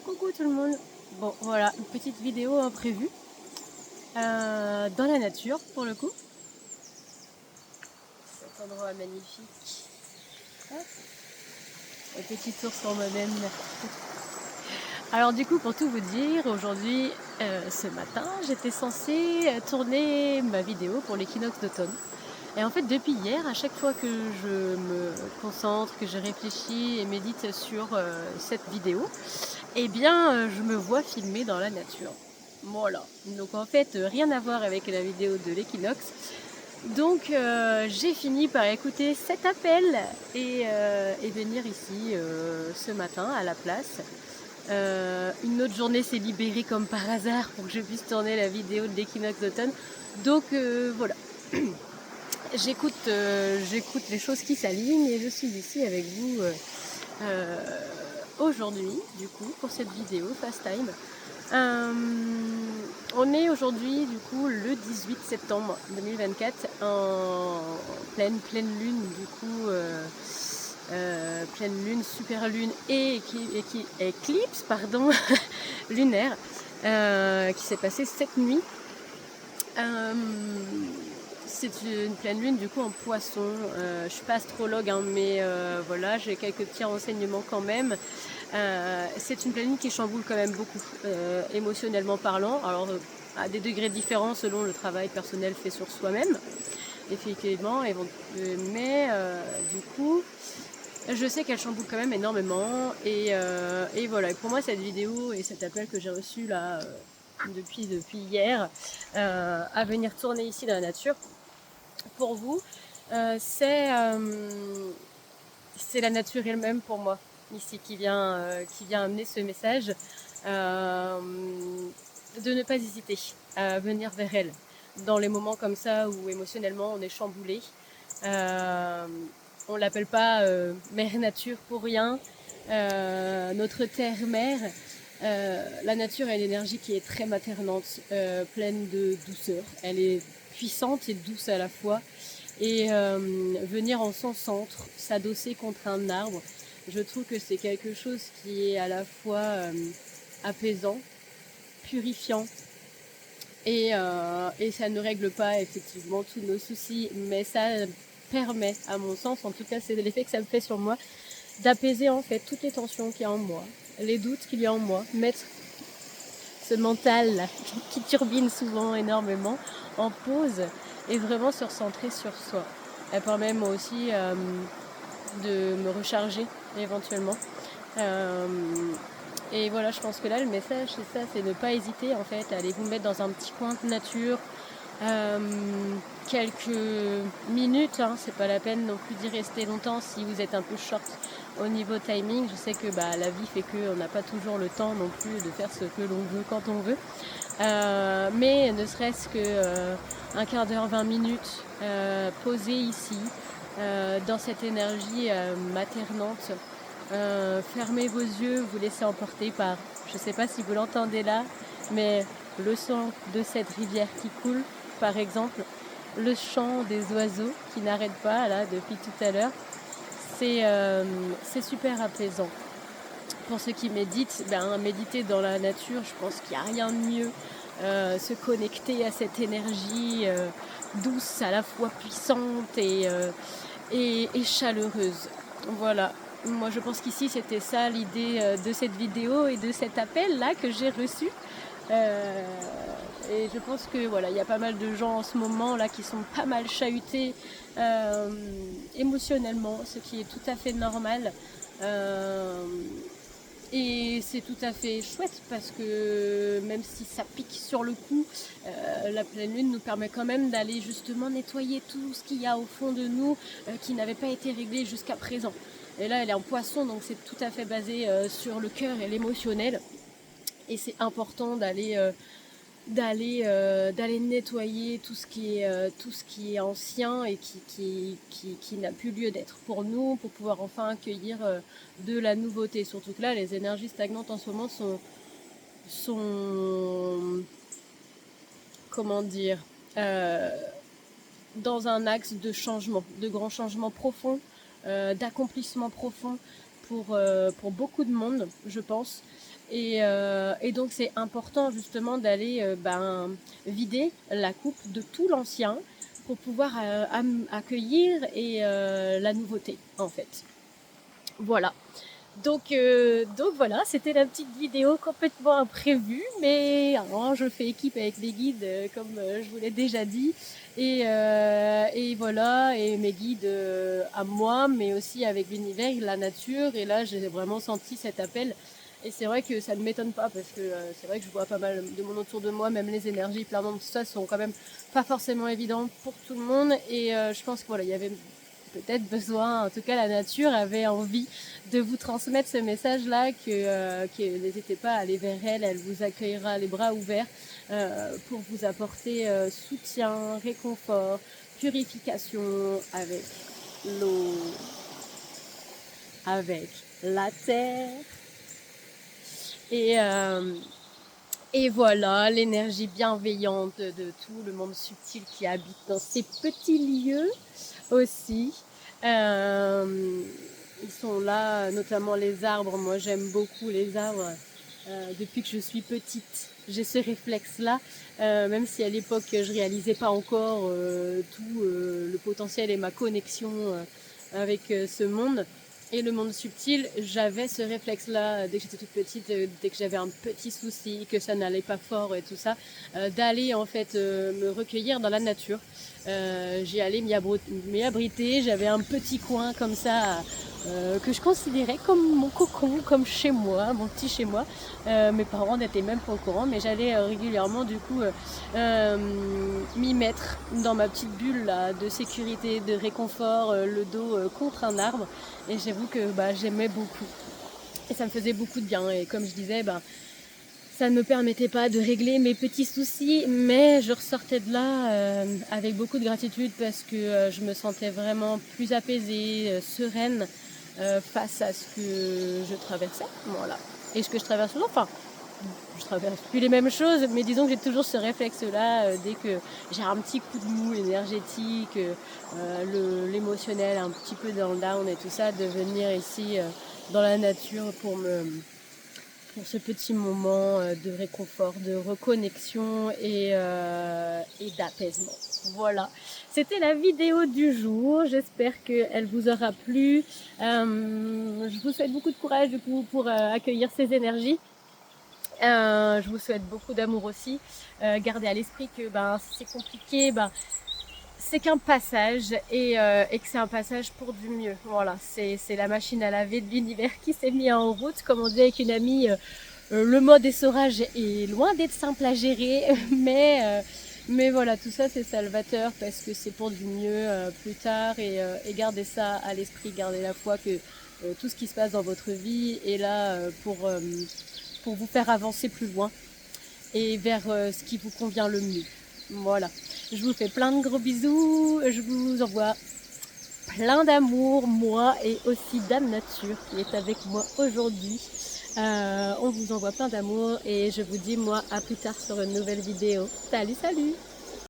Coucou tout le monde. Bon voilà, une petite vidéo imprévue dans la nature pour le coup. Cet endroit magnifique. Hop. Un petit tour sur moi-même. Alors du coup, pour tout vous dire, aujourd'hui, ce matin, j'étais censée tourner ma vidéo pour l'équinoxe d'automne. Et en fait, depuis hier, à chaque fois que je me concentre, que je réfléchis et médite sur cette vidéo, eh bien, je me vois filmer dans la nature. Voilà. Donc en fait, rien à voir avec la vidéo de l'équinoxe. Donc j'ai fini par écouter cet appel et venir ici ce matin à la place. Une autre journée s'est libérée comme par hasard pour que je puisse tourner la vidéo de l'équinoxe d'automne. Donc voilà. J'écoute les choses qui s'alignent et je suis ici avec vous aujourd'hui, du coup, pour cette vidéo Fast Time. On est aujourd'hui, du coup, le 18 septembre 2024, en pleine lune, du coup, pleine lune, super lune et éclipse, pardon, lunaire, qui s'est passée cette nuit. C'est une pleine lune du coup en poisson. Je suis pas astrologue hein, mais voilà, j'ai quelques petits renseignements quand même. C'est une pleine lune qui chamboule quand même beaucoup émotionnellement parlant. Alors à des degrés différents selon le travail personnel fait sur soi-même, effectivement. Mais du coup, je sais qu'elle chamboule quand même énormément. Et voilà. Et pour moi, cette vidéo et cet appel que j'ai reçu là depuis hier à venir tourner ici dans la nature pour vous, c'est la nature elle-même pour moi ici qui vient amener ce message de ne pas hésiter à venir vers elle dans les moments comme ça où émotionnellement on est chamboulé. On l'appelle pas mère nature pour rien, notre terre mère. La nature a une énergie qui est très maternante, pleine de douceur. Elle est puissante et douce à la fois. Et venir en son centre, s'adosser contre un arbre, je trouve que c'est quelque chose qui est à la fois apaisant, purifiant, et ça ne règle pas effectivement tous nos soucis, mais ça permet, à mon sens, en tout cas c'est l'effet que ça me fait sur moi, d'apaiser en fait toutes les tensions qu'il y a en moi, les doutes qu'il y a en moi, mettre ce mental là, qui turbine souvent énormément en pause et vraiment se recentrer sur soi. Elle permet moi aussi de me recharger éventuellement. Et voilà, je pense que là le message c'est ça, c'est ne pas hésiter en fait à aller vous mettre dans un petit coin de nature, quelques minutes, hein, c'est pas la peine non plus d'y rester longtemps si vous êtes un peu short au niveau timing. Je sais que la vie fait qu'on n'a pas toujours le temps non plus de faire ce que l'on veut quand on veut, mais ne serait-ce que un quart d'heure, 20 minutes posé ici dans cette énergie maternante. Fermez vos yeux, vous laissez emporter par, je sais pas si vous l'entendez là, mais le son de cette rivière qui coule, par exemple, le chant des oiseaux qui n'arrêtent pas là depuis tout à l'heure, c'est super apaisant. Pour ceux qui méditent, méditer dans la nature, je pense qu'il n'y a rien de mieux. Se connecter à cette énergie douce, à la fois puissante et chaleureuse. Voilà. Moi, je pense qu'ici, c'était ça l'idée de cette vidéo et de cet appel-là que j'ai reçu. Et je pense que voilà, il y a pas mal de gens en ce moment là qui sont pas mal chahutés émotionnellement, ce qui est tout à fait normal. Et c'est tout à fait chouette parce que même si ça pique sur le coup, la pleine lune nous permet quand même d'aller justement nettoyer tout ce qu'il y a au fond de nous qui n'avait pas été réglé jusqu'à présent. Et là elle est en poisson, donc c'est tout à fait basé sur le cœur et l'émotionnel. Et c'est important d'aller nettoyer tout ce qui est ancien et qui n'a plus lieu d'être pour nous, pour pouvoir enfin accueillir de la nouveauté. Surtout que là, les énergies stagnantes en ce moment sont comment dire, dans un axe de changement, de grands changements profonds, d'accomplissement profond pour beaucoup de monde, je pense. Et donc c'est important justement d'aller vider la coupe de tout l'ancien pour pouvoir accueillir la nouveauté en fait. Voilà. Donc voilà, c'était la petite vidéo complètement imprévue, mais je fais équipe avec mes guides comme je vous l'ai déjà dit. Et voilà, et mes guides à moi, mais aussi avec l'univers, la nature. Et là, j'ai vraiment senti cet appel. Et c'est vrai que ça ne m'étonne pas parce que c'est vrai que je vois pas mal de monde autour de moi, même les énergies, plein de tout ça sont quand même pas forcément évidents pour tout le monde. Et je pense que voilà, il y avait peut-être besoin, en tout cas la nature avait envie de vous transmettre ce message-là, que n'hésitez pas à aller vers elle, elle vous accueillera les bras ouverts pour vous apporter soutien, réconfort, purification avec l'eau, avec la terre. Et voilà, l'énergie bienveillante de tout le monde subtil qui habite dans ces petits lieux aussi. Ils sont là, notamment les arbres. Moi, j'aime beaucoup les arbres. Depuis que je suis petite, j'ai ce réflexe-là, même si à l'époque, je réalisais pas encore tout le potentiel et ma connexion avec ce monde. Et le monde subtil, j'avais ce réflexe-là dès que j'étais toute petite, dès que j'avais un petit souci, que ça n'allait pas fort et tout ça, d'aller en fait me recueillir dans la nature. J'y allais m'y abriter, j'avais un petit coin comme ça que je considérais comme mon cocon, comme chez moi, mon petit chez moi. Mes parents n'étaient même pas au courant, mais j'allais régulièrement du coup m'y mettre dans ma petite bulle là, de sécurité, de réconfort, le dos contre un arbre. Et j'avoue que j'aimais beaucoup. Et ça me faisait beaucoup de bien. Et comme je disais, ça ne me permettait pas de régler mes petits soucis, mais je ressortais de là avec beaucoup de gratitude parce que je me sentais vraiment plus apaisée, sereine face à ce que je traversais. Voilà. Et ce que je traverse toujours, je traverse plus les mêmes choses, mais disons que j'ai toujours ce réflexe-là dès que j'ai un petit coup de mou énergétique, l'émotionnel un petit peu dans le down et tout ça, de venir ici dans la nature pour ce petit moment de réconfort, de reconnexion et d'apaisement. Voilà, c'était la vidéo du jour, j'espère qu'elle vous aura plu. Je vous souhaite beaucoup de courage du coup pour accueillir ces énergies. Je vous souhaite beaucoup d'amour aussi. Gardez à l'esprit que si c'est compliqué, c'est qu'un passage et que c'est un passage pour du mieux. Voilà, c'est la machine à laver de l'univers qui s'est mise en route. Comme on dit avec une amie, le mode essorage est loin d'être simple à gérer, mais voilà, tout ça c'est salvateur parce que c'est pour du mieux plus tard et gardez ça à l'esprit, gardez la foi que tout ce qui se passe dans votre vie est là pour vous faire avancer plus loin et vers ce qui vous convient le mieux. Voilà, je vous fais plein de gros bisous, je vous envoie plein d'amour, moi et aussi Dame Nature qui est avec moi aujourd'hui. On vous envoie plein d'amour et je vous dis moi à plus tard sur une nouvelle vidéo. Salut, salut!